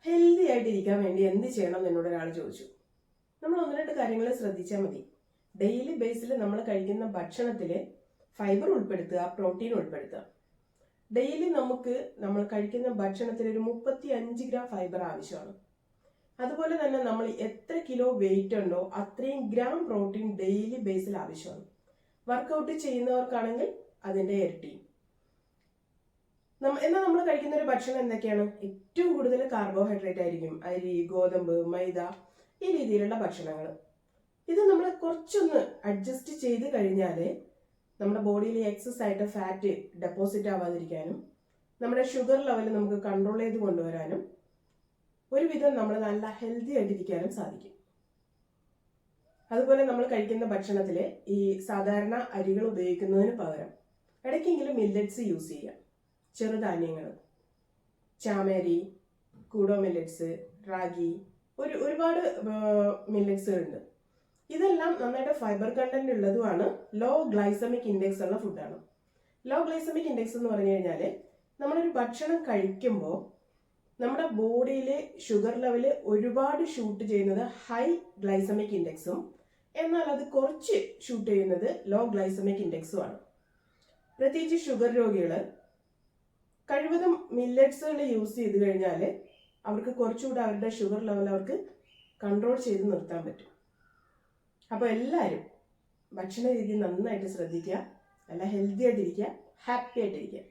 Healthy ആയിട്ടിരിക്കാൻ വേണ്ടി എന്ത് ചെയ്യണം എന്ന് എന്നോട് ഒരാൾ ചോദിച്ചു. നമ്മൾ ഒന്ന് രണ്ട് കാര്യങ്ങൾ ശ്രദ്ധിച്ചാൽ മതി. ഡെയിലി ബേസിൽ നമ്മൾ കഴിക്കുന്ന ഭക്ഷണത്തിൽ ഫൈബർ ഉൾപ്പെടുത്തുക, പ്രോട്ടീൻ ഉൾപ്പെടുത്തുക. ഡെയിലി നമ്മൾ കഴിക്കുന്ന ഭക്ഷണത്തിൽ ഒരു 35 ഗ്രാം ഫൈബർ ആവശ്യമാണ്. അതുപോലെ തന്നെ നമ്മൾ എത്ര കിലോ വെയിറ്റ് ഉണ്ടോ അത്രയും ഗ്രാം പ്രോട്ടീൻ ഡെയിലി ബേസിൽ ആവശ്യമാണ്. വർക്കൗട്ട് ചെയ്യുന്നവർക്കാണെങ്കിൽ അതിന്റെ ഇരട്ടി. എന്നാൽ നമ്മൾ കഴിക്കുന്ന ഒരു ഭക്ഷണം എന്തൊക്കെയാണ്? ഏറ്റവും കൂടുതൽ കാർബോഹൈഡ്രേറ്റ് ആയിരിക്കും. അരി, ഗോതമ്പ്, മൈദ, ഈ രീതിയിലുള്ള ഭക്ഷണങ്ങൾ. ഇത് നമ്മൾ കുറച്ചൊന്ന് അഡ്ജസ്റ്റ് ചെയ്ത് കഴിഞ്ഞാൽ നമ്മുടെ ബോഡിയിൽ എക്സസ് ആയിട്ട് ഫാറ്റ് ഡെപ്പോസിറ്റ് ആവാതിരിക്കാനും നമ്മുടെ ഷുഗർ ലെവൽ നമുക്ക് കൺട്രോൾ ചെയ്ത് കൊണ്ടുവരാനും ഒരുവിധം നമ്മൾ നല്ല ഹെൽത്തി ആയിട്ടിരിക്കാനും സാധിക്കും. അതുപോലെ നമ്മൾ കഴിക്കുന്ന ഭക്ഷണത്തിൽ ഈ സാധാരണ അരികൾ ഉപയോഗിക്കുന്നതിന് പകരം ഇടയ്ക്കെങ്കിലും മില്ലറ്റ്സ് യൂസ് ചെയ്യാം. ചെറുധാന്യങ്ങൾ, ചാമരി, കൂടോ മില്ലറ്റ്സ്, റാഗി, ഒരുപാട് മില്ലറ്റ്സുകളുണ്ട്. ഇതെല്ലാം നന്നായിട്ട് ഫൈബർ കണ്ടന്റ് ഉള്ളതുമാണ്. ലോ ഗ്ലൈസമിക് ഇൻഡെക്സ് ഉള്ള ഫുഡാണ്. ലോ ഗ്ലൈസമിക് ഇൻഡെക്സ് എന്ന് പറഞ്ഞു കഴിഞ്ഞാൽ നമ്മളൊരു ഭക്ഷണം കഴിക്കുമ്പോൾ നമ്മുടെ ബോഡിയിലെ ഷുഗർ ലെവല് ഒരുപാട് ഷൂട്ട് ചെയ്യുന്നത് ഹൈ ഗ്ലൈസമിക് ഇൻഡെക്സും, എന്നാൽ അത് കുറച്ച് ഷൂട്ട് ചെയ്യുന്നത് ലോ ഗ്ലൈസമിക് ഇൻഡെക്സും ആണ്. പ്രത്യേകിച്ച് ഷുഗർ രോഗികൾ കഴിവതും മില്ലറ്റ്സുകൾ യൂസ് ചെയ്ത് കഴിഞ്ഞാൽ അവർക്ക് കുറച്ചുകൂടെ അവരുടെ ഷുഗർ ലെവൽ അവർക്ക് കൺട്രോൾ ചെയ്ത് നിർത്താൻ പറ്റും. അപ്പോൾ എല്ലാവരും ഭക്ഷണ രീതി നന്നായിട്ട് ശ്രദ്ധിക്കുക, നല്ല ഹെൽത്തി ആയിട്ടിരിക്കുക, ഹാപ്പി ആയിട്ടിരിക്കുക.